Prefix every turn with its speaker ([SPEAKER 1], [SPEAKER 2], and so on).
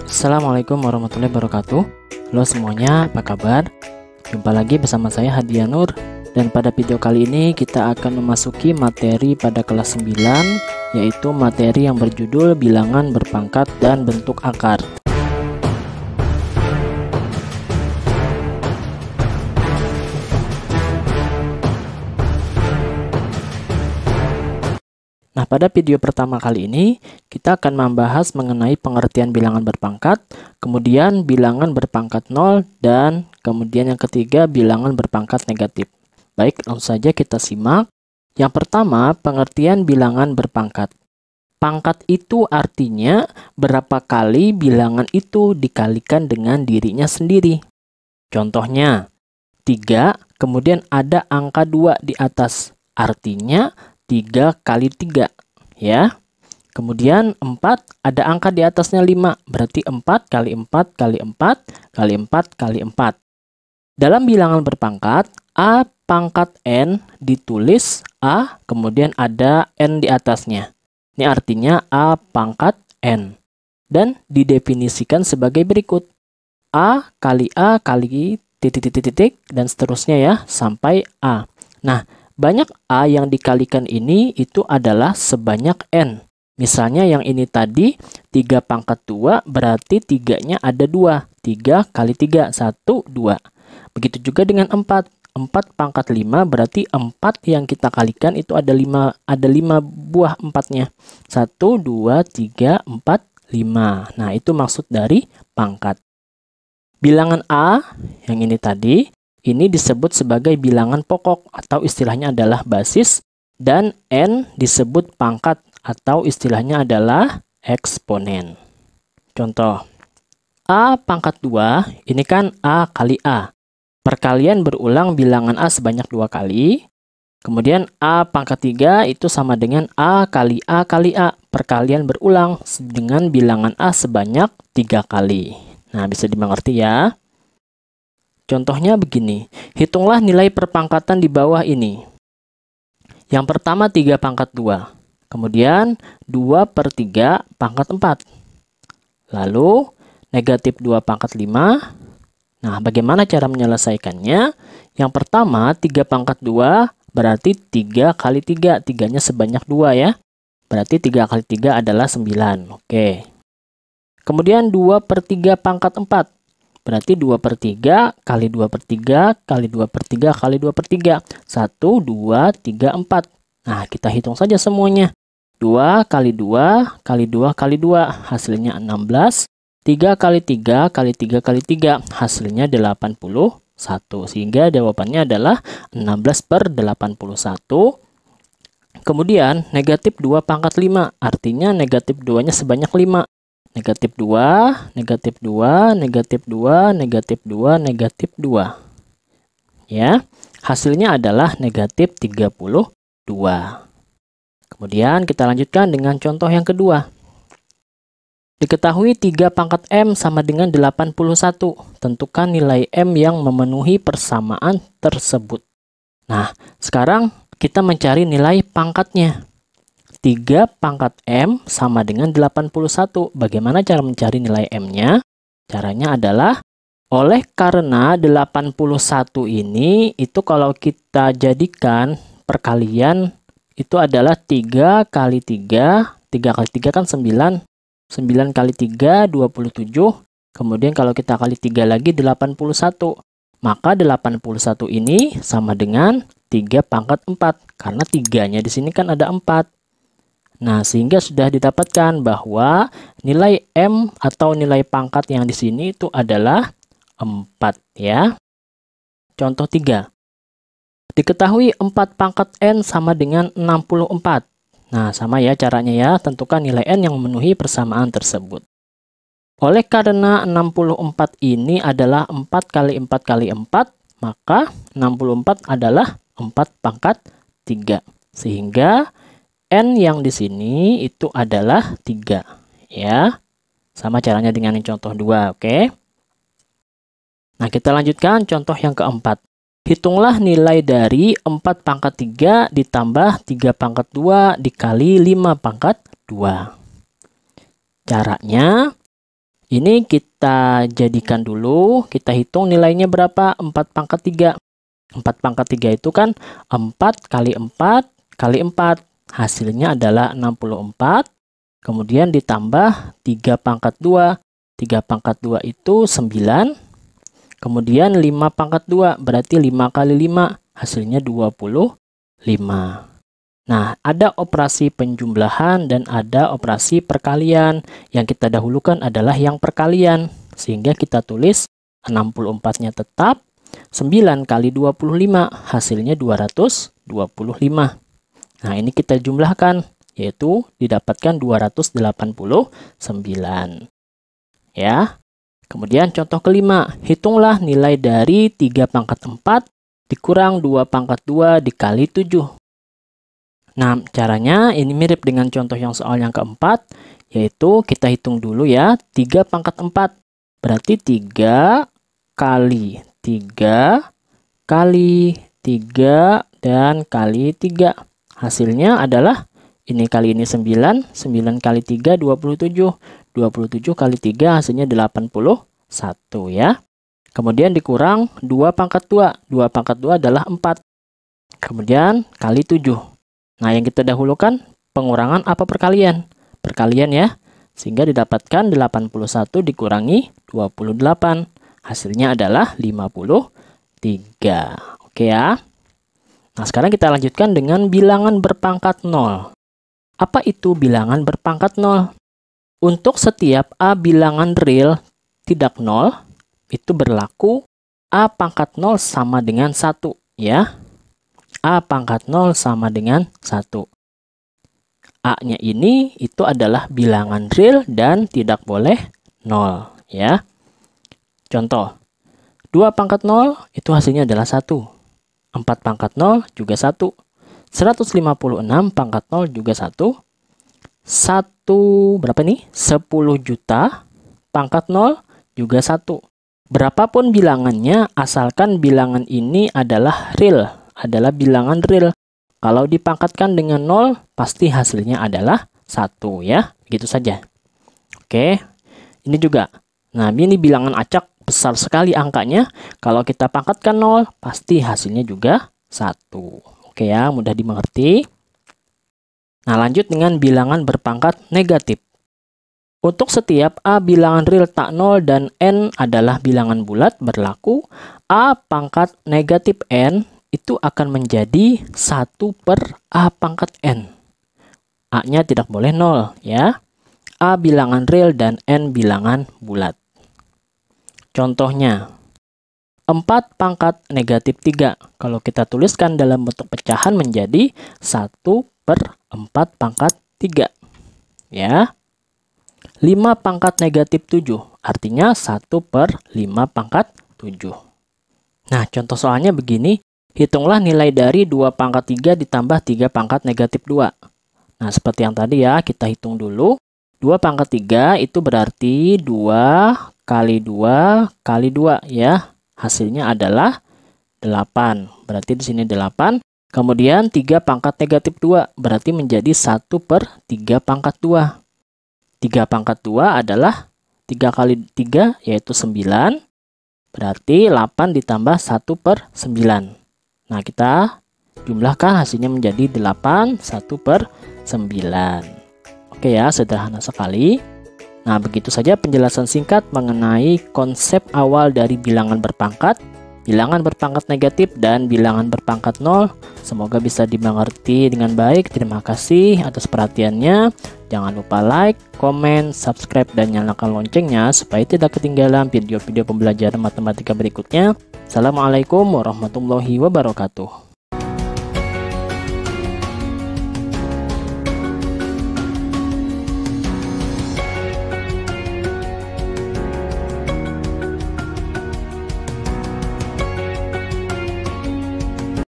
[SPEAKER 1] Assalamualaikum warahmatullahi wabarakatuh. Halo semuanya, apa kabar? Jumpa lagi bersama saya Hadiah Nur. Dan pada video kali ini kita akan memasuki materi pada kelas 9, yaitu materi yang berjudul bilangan berpangkat dan bentuk akar. Nah, pada video pertama kali ini, kita akan membahas mengenai pengertian bilangan berpangkat, kemudian bilangan berpangkat 0, dan kemudian yang ketiga, bilangan berpangkat negatif. Baik, langsung saja kita simak. Yang pertama, pengertian bilangan berpangkat. Pangkat itu artinya berapa kali bilangan itu dikalikan dengan dirinya sendiri. Contohnya, 3, kemudian ada angka 2 di atas. Artinya 3 kali 3, ya. Kemudian 4, ada angka di atasnya 5, berarti 4 kali 4 kali 4 kali 4 kali 4. Dalam bilangan berpangkat, A pangkat N ditulis A, kemudian ada N di atasnya. Ini artinya A pangkat N. Dan didefinisikan sebagai berikut. A kali titik-titik, dan seterusnya ya, sampai A. Nah, banyak A yang dikalikan ini itu adalah sebanyak N. Misalnya yang ini tadi 3 pangkat 2 berarti 3-nya ada 2. 3 kali 3, 1, 2. Begitu juga dengan 4. 4 pangkat 5 berarti 4 yang kita kalikan itu ada 5 buah 4-nya. 1, 2, 3, 4, 5. Nah, itu maksud dari pangkat. Bilangan A yang ini tadi, ini disebut sebagai bilangan pokok atau istilahnya adalah basis, dan N disebut pangkat atau istilahnya adalah eksponen. Contoh, A pangkat 2 ini kan A kali A. Perkalian berulang bilangan A sebanyak 2 kali. Kemudian A pangkat 3 itu sama dengan A kali A kali A. Perkalian berulang dengan bilangan A sebanyak 3 kali. Nah, bisa dimengerti ya. Contohnya begini, hitunglah nilai perpangkatan di bawah ini. Yang pertama 3 pangkat 2, kemudian 2 per 3 pangkat 4. Lalu negatif 2 pangkat 5. Nah, bagaimana cara menyelesaikannya? Yang pertama 3 pangkat 2 berarti 3 kali 3, 3-nya sebanyak 2 ya. Berarti 3 kali 3 adalah 9, oke. Kemudian 2 per 3 pangkat 4. Berarti 2 per 3 kali 2 per 3 kali 2 per 3 kali 2 per 3. 1, 2, 3, 4. Nah, kita hitung saja semuanya. 2 kali 2 kali 2 kali 2. Hasilnya 16. 3 kali 3 kali 3 kali 3. Hasilnya 81. Sehingga jawabannya adalah 16 per 81. Kemudian negatif 2 pangkat 5. Artinya negatif 2-nya sebanyak 5. Negatif 2, negatif 2, negatif 2, negatif 2, negatif 2. Ya, hasilnya adalah negatif 32. Kemudian kita lanjutkan dengan contoh yang kedua. Diketahui 3 pangkat M sama dengan 81. Tentukan nilai M yang memenuhi persamaan tersebut. Nah, sekarang kita mencari nilai pangkatnya. 3 pangkat M sama dengan 81. Bagaimana cara mencari nilai M-nya? Caranya adalah, oleh karena 81 ini, itu kalau kita jadikan perkalian, itu adalah 3 kali 3. 3 kali 3 kan 9. 9 kali 3, 27. Kemudian kalau kita kali 3 lagi, 81. Maka 81 ini sama dengan 3 pangkat 4. Karena 3-nya di sini kan ada 4. Nah, sehingga sudah didapatkan bahwa nilai M atau nilai pangkat yang di sini itu adalah 4 ya. Contoh 3. Diketahui 4 pangkat N sama dengan 64. Nah, sama ya caranya ya, tentukan nilai N yang memenuhi persamaan tersebut. Oleh karena 64 ini adalah 4 kali 4 kali 4, maka 64 adalah 4 pangkat 3. Sehingga N yang di sini itu adalah 3, ya. Sama caranya dengan yang contoh 2, oke. Nah, kita lanjutkan contoh yang keempat. Hitunglah nilai dari 4 pangkat 3 ditambah 3 pangkat 2 dikali 5 pangkat 2. Caranya, Ini kita jadikan dulu, kita hitung nilainya berapa? 4 pangkat 3. 4 pangkat 3 itu kan 4 kali 4 kali 4. Hasilnya adalah 64. Kemudian ditambah 3 pangkat 2. 3 pangkat 2 itu 9. Kemudian 5 pangkat 2 berarti 5 kali 5. Hasilnya 25. Nah, ada operasi penjumlahan dan ada operasi perkalian. Yang kita dahulukan adalah yang perkalian. Sehingga kita tulis 64-nya tetap. 9 kali 25 hasilnya 225. Nah, ini kita jumlahkan, yaitu didapatkan 289. Ya. Kemudian contoh kelima, hitunglah nilai dari 3 pangkat 4 dikurang 2 pangkat 2 dikali 7. Nah, caranya ini mirip dengan contoh yang soal yang keempat, yaitu kita hitung dulu ya, 3 pangkat 4. Berarti 3 kali 3 kali 3 dan kali 3. Hasilnya adalah ini kali ini 9, 9 kali 3 27. 27 kali 3 hasilnya 81 ya. Kemudian dikurang 2 pangkat 2. 2 pangkat 2 adalah 4. Kemudian kali 7. Nah, yang kita dahulukan pengurangan apa perkalian? Perkalian ya. Sehingga didapatkan 81 dikurangi 28. Hasilnya adalah 53. Oke ya. Nah, sekarang kita lanjutkan dengan bilangan berpangkat 0. Apa itu bilangan berpangkat 0? Untuk setiap A bilangan real tidak 0, itu berlaku A pangkat 0 sama dengan 1 ya. A pangkat 0 sama dengan 1. A-nya ini itu adalah bilangan real dan tidak boleh 0 ya. Contoh, 2 pangkat 0 itu hasilnya adalah 1. 4 pangkat 0 juga 1. 156 pangkat 0 juga 1. 1 berapa nih? 10 juta pangkat 0 juga 1. Berapapun bilangannya, asalkan bilangan ini adalah real. Adalah bilangan real. Kalau dipangkatkan dengan 0, pasti hasilnya adalah 1 ya. Gitu saja. Oke. Ini juga. Nah, ini bilangan acak besar sekali angkanya. Kalau kita pangkatkan 0, pasti hasilnya juga 1. Oke ya, mudah dimengerti. Nah, lanjut dengan bilangan berpangkat negatif. Untuk setiap A bilangan real tak 0 dan N adalah bilangan bulat, berlaku A pangkat negatif N itu akan menjadi 1 per A pangkat N. A-nya tidak boleh 0 ya. A bilangan real dan N bilangan bulat. Contohnya, 4 pangkat negatif 3. Kalau kita tuliskan dalam bentuk pecahan menjadi 1 per 4 pangkat 3. Ya. 5 pangkat negatif 7. Artinya 1 per 5 pangkat 7. Nah, contoh soalnya begini. Hitunglah nilai dari 2 pangkat 3 ditambah 3 pangkat negatif 2. Nah, seperti yang tadi ya, kita hitung dulu. 2 pangkat 3 itu berarti 2 kali 2 kali 2 ya. Hasilnya adalah 8. Berarti di sini 8. Kemudian 3 pangkat negatif 2 berarti menjadi 1 per 3 pangkat 2. 3 pangkat 2 adalah 3 kali 3 yaitu 9. Berarti 8 ditambah 1 per 9. Nah, kita jumlahkan hasilnya menjadi 8, 1 per 9. Oke ya, sederhana sekali. Nah, begitu saja penjelasan singkat mengenai konsep awal dari bilangan berpangkat negatif, dan bilangan berpangkat 0. Semoga bisa dimengerti dengan baik. Terima kasih atas perhatiannya. Jangan lupa like, komen, subscribe, dan nyalakan loncengnya supaya tidak ketinggalan video-video pembelajaran matematika berikutnya. Assalamualaikum warahmatullahi wabarakatuh.